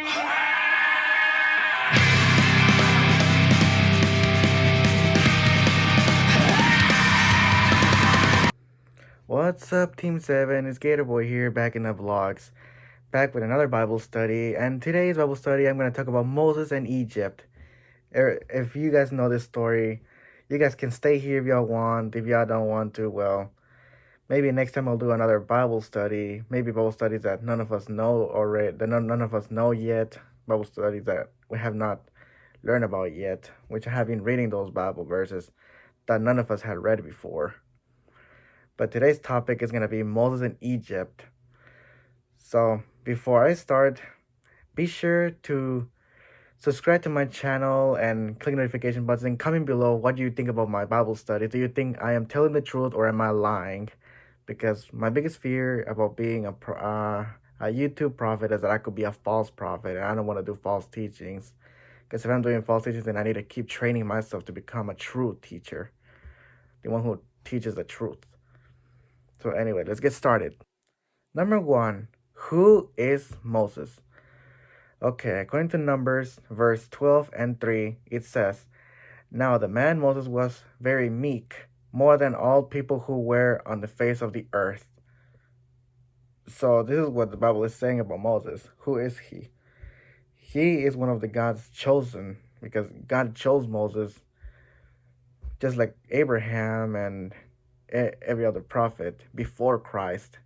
What's up, Team 7? It's Gatorboy here, back in the vlogs, back with another Bible study. And today's Bible study, I'm going to talk about Moses and Egypt. If you guys know this story, you guys can stay here if y'all want. If y'all don't want to, well, maybe next time I'll do another Bible study. Maybe Bible studies that none of us know already, that none of us know yet. Bible studies that we have not learned about yet, which I have been reading those Bible verses that none of us had read before. But today's topic is going to be Moses in Egypt. So before I start, be sure to subscribe to my channel and click the notification button and comment below what you think about my Bible study. Do you think I am telling the truth or am I lying? Because my biggest fear about being a YouTube prophet is that I could be a false prophet, and I don't want to do false teachings. Because if I'm doing false teachings, then I need to keep training myself to become a true teacher, the one who teaches the truth. So anyway, let's get started. Number 1, who is Moses? Okay, according to Numbers, verse 12 and 3, it says, "Now the man Moses was very meek, more than all people who were on the face of the earth." So this is what the Bible is saying about Moses. Who is he? He is one of the God's chosen, because God chose Moses just like Abraham and every other prophet before Christ.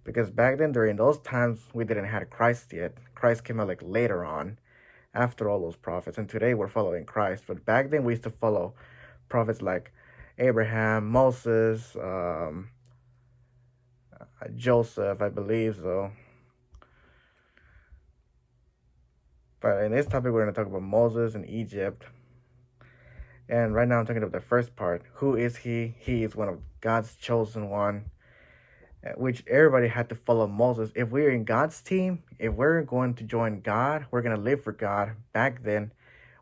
Because back then, during those times, we didn't have Christ yet. Christ came out like later on, after all those prophets. And today we're following Christ. But back then we used to follow prophets like Abraham, Moses, Joseph, I believe so. But in this topic, we're going to talk about Moses and Egypt. And right now I'm talking about the first part. Who is he? He is one of God's chosen one, which everybody had to follow Moses. If we're in God's team, if we're going to join God, we're going to live for God. Back then,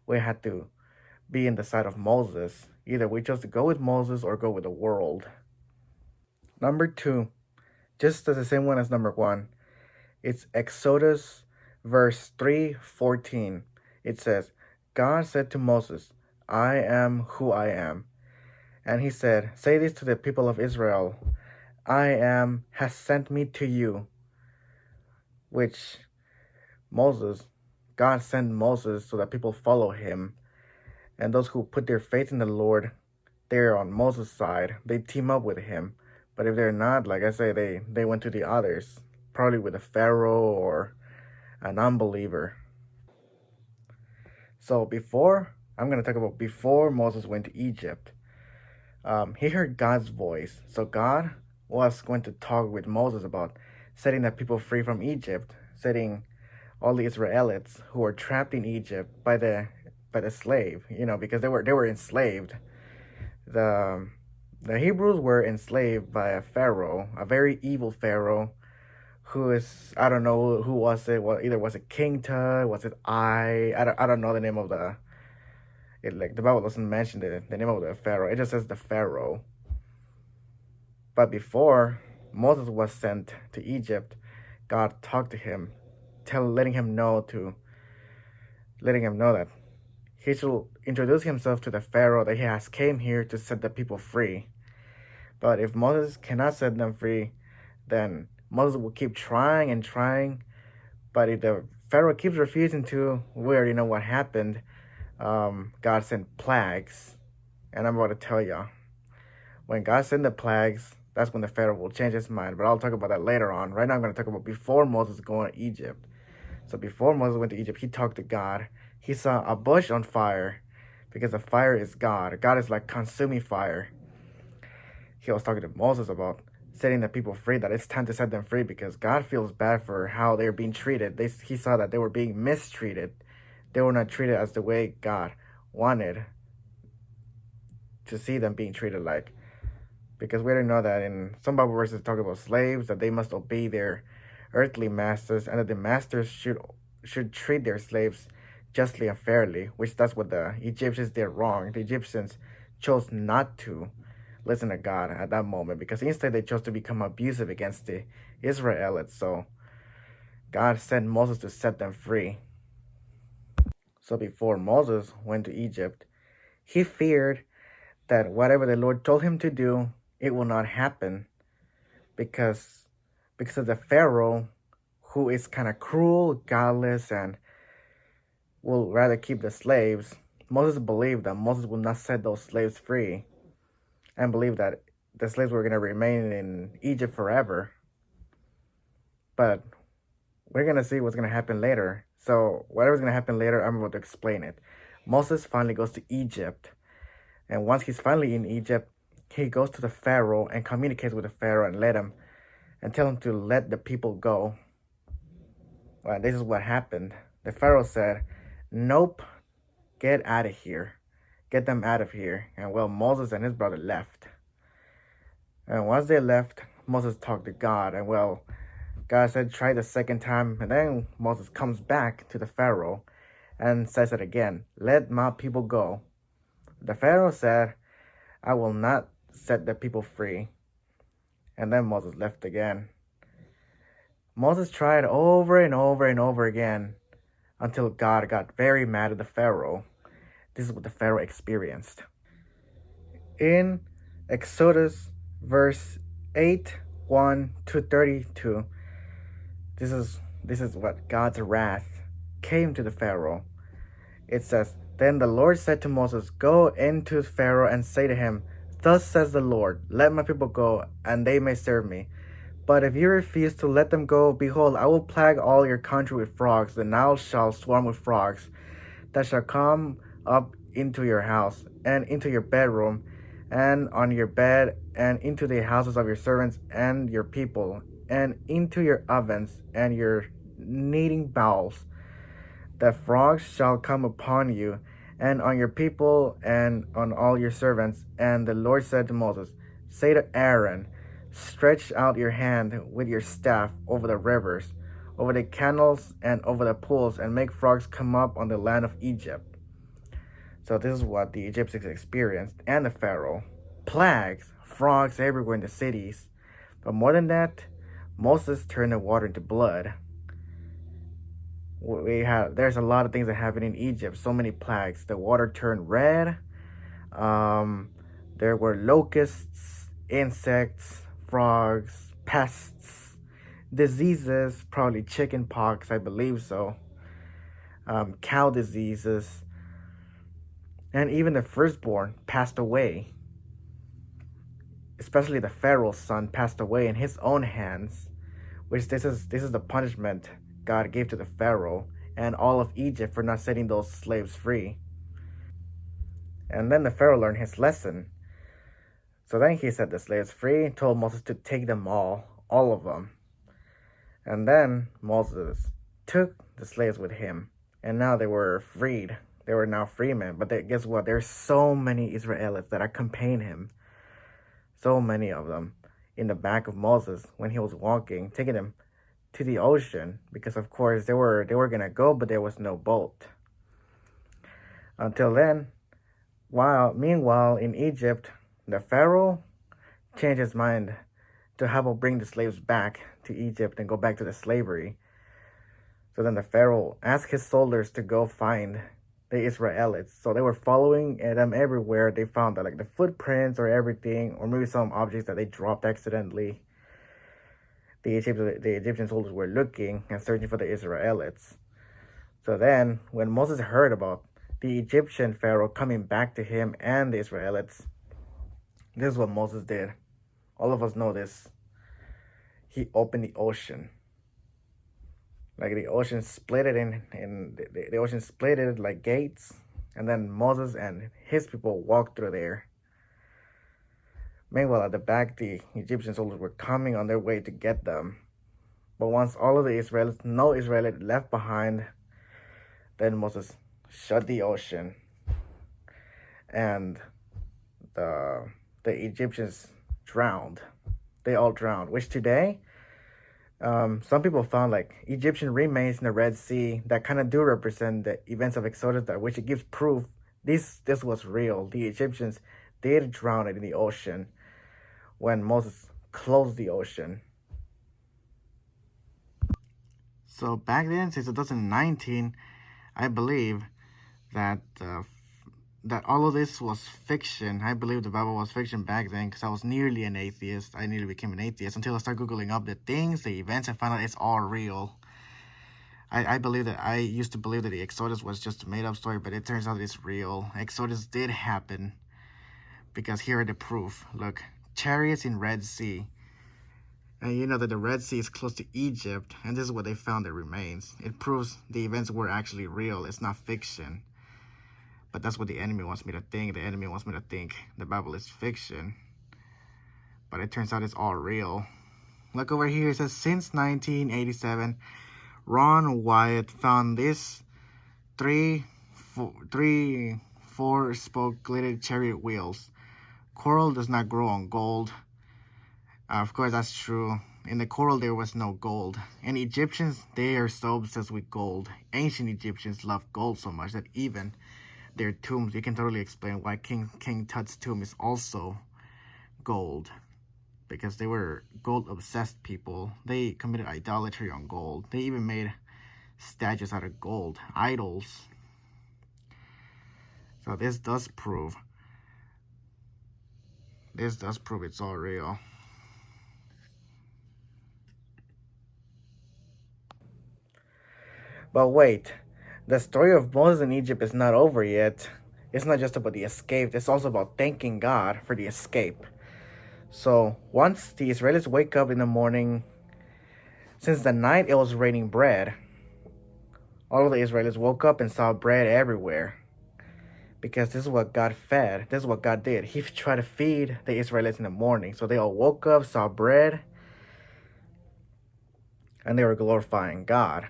we had to be in the side of Moses. Either we chose to go with Moses or go with the world. Number 2, just as the same one as number 1, it's Exodus verse 3:14. It says, "God said to Moses, I am who I am. And he said, say this to the people of Israel, I am has sent me to you." Which God sent Moses so that people follow him. And those who put their faith in the Lord, they're on Moses' side. They team up with him. But if they're not, like I say, they went to the others, probably with a Pharaoh or an unbeliever. So I'm going to talk about before Moses went to Egypt. He heard God's voice. So God was going to talk with Moses about setting the people free from Egypt, setting all the Israelites who were trapped in Egypt by the slave, because they were enslaved. The Hebrews were enslaved by a Pharaoh, a very evil Pharaoh, who is, I don't know who was it. Well, either was it King Tut, was it I don't know the name of the Bible doesn't mention the name of the Pharaoh. It just says the Pharaoh. But before Moses was sent to Egypt, God talked to him, letting him know that he should introduce himself to the Pharaoh, that he has came here to set the people free. But if Moses cannot set them free, then Moses will keep trying and trying. But if the Pharaoh keeps refusing to, we already know what happened. God sent plagues. And I'm about to tell y'all. When God sent the plagues, that's when the Pharaoh will change his mind. But I'll talk about that later on. Right now I'm going to talk about before Moses going to Egypt. So before Moses went to Egypt, he talked to God. He saw a bush on fire, because the fire is God. God is like consuming fire. He was talking to Moses about setting the people free, that it's time to set them free, because God feels bad for how they're being treated. He saw that they were being mistreated. They were not treated as the way God wanted to see them being treated like. Because we already know that in some Bible verses talk about slaves, that they must obey their earthly masters, and that the masters should treat their slaves justly and fairly, which that's what the Egyptians did wrong. The Egyptians chose not to listen to God at that moment, because instead they chose to become abusive against the Israelites. So God sent Moses to set them free. So before Moses went to Egypt, he feared that whatever the Lord told him to do, it will not happen because of the Pharaoh, who is kind of cruel, godless, and will rather keep the slaves. Moses believed that Moses would not set those slaves free and believed that the slaves were going to remain in Egypt forever. But we're going to see what's going to happen later. So whatever's going to happen later, I'm about to explain it. Moses finally goes to Egypt. And once he's finally in Egypt, he goes to the Pharaoh and communicates with the Pharaoh and tell him to let the people go. Well, this is what happened. The Pharaoh said, "Nope, get out of here. Get them out of here." And well, Moses and his brother left. And once they left, Moses talked to God. And well, God said, "Try the second time." And then Moses comes back to the Pharaoh and says it again, "Let my people go." The Pharaoh said, "I will not set the people free." And then Moses left again. Moses tried over and over and over again until God got very mad at the Pharaoh. This is what the Pharaoh experienced. In Exodus verse 8, 1 to 32, this is what God's wrath came to the Pharaoh. It says, "Then the Lord said to Moses, Go into Pharaoh and say to him, Thus says the Lord, let my people go, and they may serve me. But if you refuse to let them go, behold, I will plague all your country with frogs. The Nile shall swarm with frogs that shall come up into your house, and into your bedroom, and on your bed, and into the houses of your servants and your people, and into your ovens and your kneading bowls. The frogs shall come upon you, and on your people, and on all your servants." And the Lord said to Moses, "Say to Aaron, Stretch out your hand with your staff over the rivers, over the canals, and over the pools, and make frogs come up on the land of Egypt." So this is what the Egyptians experienced, and the Pharaoh. Plagues, frogs everywhere in the cities. But more than that, Moses turned the water into blood. There's a lot of things that happen in Egypt. So many plagues. The water turned red. There were locusts, insects, frogs, pests, diseases, probably chicken pox, I believe so. Cow diseases, and even the firstborn passed away. Especially the Pharaoh's son passed away in his own hands, which this is the punishment God gave to the Pharaoh and all of Egypt for not setting those slaves free. And then the Pharaoh learned his lesson. So then he set the slaves free and told Moses to take them all of them. And then Moses took the slaves with him, and now they were freed. They were now free men. But guess what? There's so many Israelites that accompanied him. So many of them in the back of Moses when he was walking, taking them to the ocean, because of course they were gonna go, but there was no boat. Until then, meanwhile in Egypt, the Pharaoh changed his mind to have him bring the slaves back to Egypt and go back to the slavery. So then the Pharaoh asked his soldiers to go find the Israelites. So they were following them everywhere. They found that, like, the footprints or everything, or maybe some objects that they dropped accidentally. The Egyptian soldiers were looking and searching for the Israelites. So then, when Moses heard about the Egyptian Pharaoh coming back to him and the Israelites, this is what Moses did. All of us know this. He opened the ocean. Like, the ocean split it the ocean split it like gates, and then Moses and his people walked through there. Meanwhile, at the back, the Egyptian soldiers were coming on their way to get them. But once all of the Israelites, no Israelite left behind, then Moses shut the ocean, and the Egyptians drowned. They all drowned, which today, some people found, like, Egyptian remains in the Red Sea that kind of do represent the events of Exodus, which it gives proof this was real. The Egyptians did drown in the ocean when Moses closed the ocean. So back then, since 2019, I believe, that that all of this was fiction. I believe the Bible was fiction back then because I was nearly an atheist. I nearly became an atheist until I started Googling up the things, the events, and found out it's all real. I used to believe that the Exodus was just a made up story, but it turns out it's real. Exodus did happen because here are the proof. Look, chariots in Red Sea. And you know that the Red Sea is close to Egypt, and this is what they found that remains. It proves the events were actually real. It's not fiction. But that's what the enemy wants me to think. The enemy wants me to think the Bible is fiction. But it turns out it's all real. Look over here. It says, since 1987, Ron Wyatt found this four-spoke glitter chariot wheels. Coral does not grow on gold. Of course, that's true. In the coral, there was no gold. And Egyptians, they are so obsessed with gold. Ancient Egyptians loved gold so much that even their tombs, you can totally explain why King Tut's tomb is also gold. Because they were gold-obsessed people. They committed idolatry on gold. They even made statues out of gold, idols. So this does prove it's all real. But wait, the story of Moses in Egypt is not over yet. It's not just about the escape, it's also about thanking God for the escape. So once the Israelis wake up in the morning, since the night it was raining bread, all of the Israelis woke up and saw bread everywhere. Because this is what God fed. This is what God did. He tried to feed the Israelites in the morning. So they all woke up, saw bread, and they were glorifying God,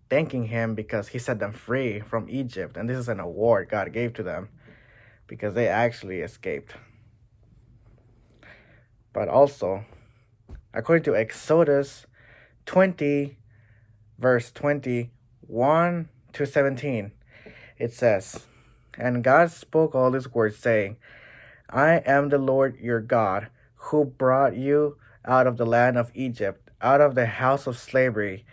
thanking Him because He set them free from Egypt. And this is an award God gave to them because they actually escaped. But also, according to Exodus 20, verse 21 to 17, it says, and God spoke all these words, saying, I am the Lord your God, who brought you out of the land of Egypt, out of the house of slavery.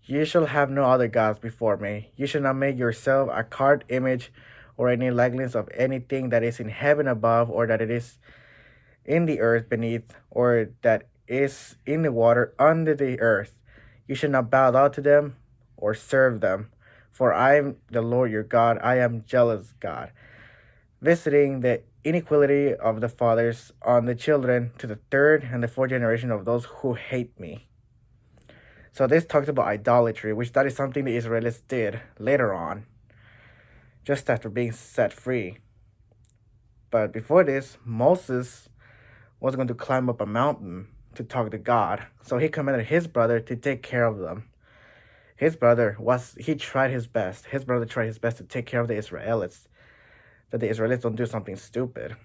You shall have no other gods before me. You shall not make yourself a carved image or any likeness of anything that is in heaven above, or that it is in the earth beneath, or that is in the water under the earth. You shall not bow down to them or serve them. For I am the Lord your God. I am jealous God, visiting the iniquity of the fathers on the children to the third and the fourth generation of those who hate me. So this talks about idolatry, which that is something the Israelites did later on, just after being set free. But before this, Moses was going to climb up a mountain to talk to God. So he commanded his brother to take care of them. His brother tried his best. His brother tried his best to take care of the Israelites, that the Israelites don't do something stupid.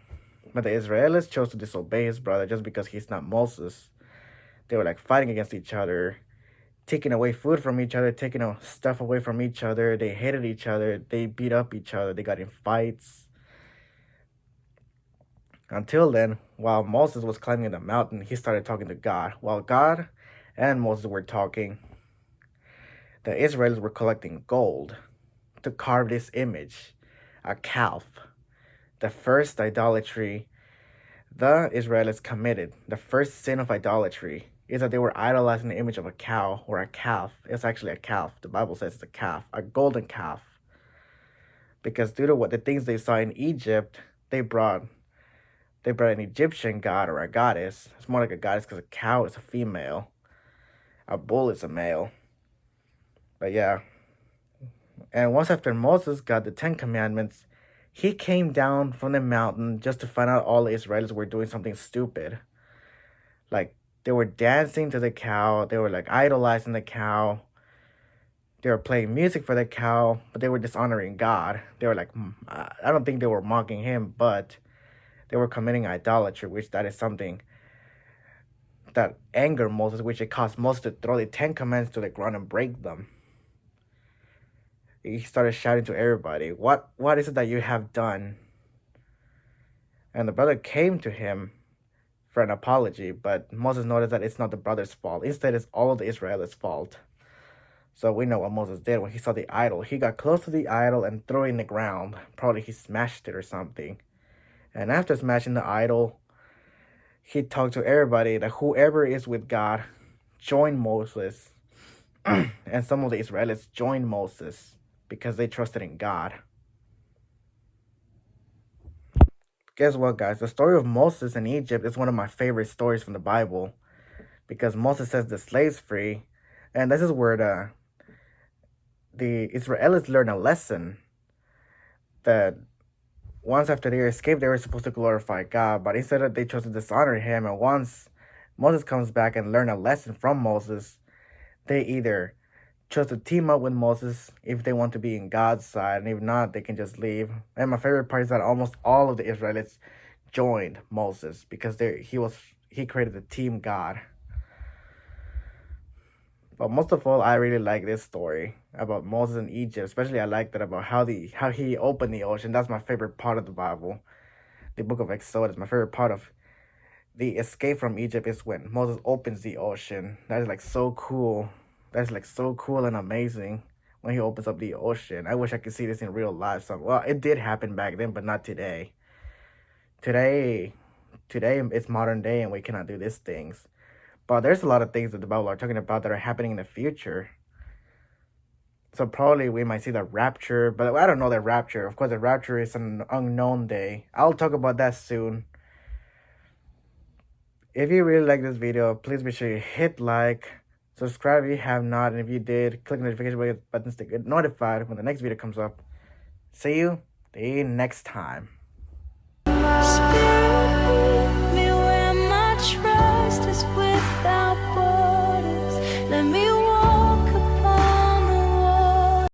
But the Israelites chose to disobey his brother just because he's not Moses. They were like fighting against each other, taking away food from each other, taking stuff away from each other. They hated each other. They beat up each other. They got in fights. Until then, while Moses was climbing the mountain, he started talking to God. While God and Moses were talking, the Israelites were collecting gold to carve this image, a calf. The first idolatry the Israelites committed, the first sin of idolatry, is that they were idolizing the image of a cow or a calf. It's actually a calf. The Bible says it's a calf, a golden calf. Because due to what the things they saw in Egypt, they brought an Egyptian god or a goddess. It's more like a goddess because a cow is a female. A bull is a male. But yeah. And once after Moses got the 10 Commandments, he came down from the mountain just to find out all the Israelis were doing something stupid. Like, they were dancing to the cow. They were like idolizing the cow. They were playing music for the cow, but they were dishonoring God. They were like, I don't think they were mocking him, but they were committing idolatry, which that is something that angered Moses, which it caused Moses to throw the 10 Commandments to the ground and break them. He started shouting to everybody, what is it that you have done? And the brother came to him for an apology, but Moses noticed that it's not the brother's fault. Instead, it's all of the Israelites' fault. So we know what Moses did when he saw the idol. He got close to the idol and threw it in the ground. Probably he smashed it or something. And after smashing the idol, he talked to everybody that whoever is with God, join Moses. And some of the Israelites joined Moses because they trusted in God. Guess what, guys? The story of Moses in Egypt is one of my favorite stories from the Bible because Moses sets the slaves free, and this is where the Israelites learn a lesson that once after they escaped, they were supposed to glorify God, but instead they chose to dishonor Him. And once Moses comes back and learn a lesson from Moses, they either chose to team up with Moses if they want to be in God's side, and if not, they can just leave. And my favorite part is that almost all of the Israelites joined Moses because he created the team God. But most of all, I really like this story about Moses in Egypt. Especially, I like that about how he opened the ocean. That's my favorite part of the Bible. The book of Exodus. My favorite part of the escape from Egypt is when Moses opens the ocean. That is like so cool. That's like so cool and amazing when he opens up the ocean. I wish I could see this in real life. So, well, it did happen back then, but not today. Today it's modern day, and we cannot do these things. But there's a lot of things that the Bible are talking about that are happening in the future. So probably we might see the rapture, but I don't know the rapture. Of course, the rapture is an unknown day. I'll talk about that soon. If you really like this video, please be sure you hit like, subscribe if you have not, and if you did, click the notification button to get notified when the next video comes up. See you the next time.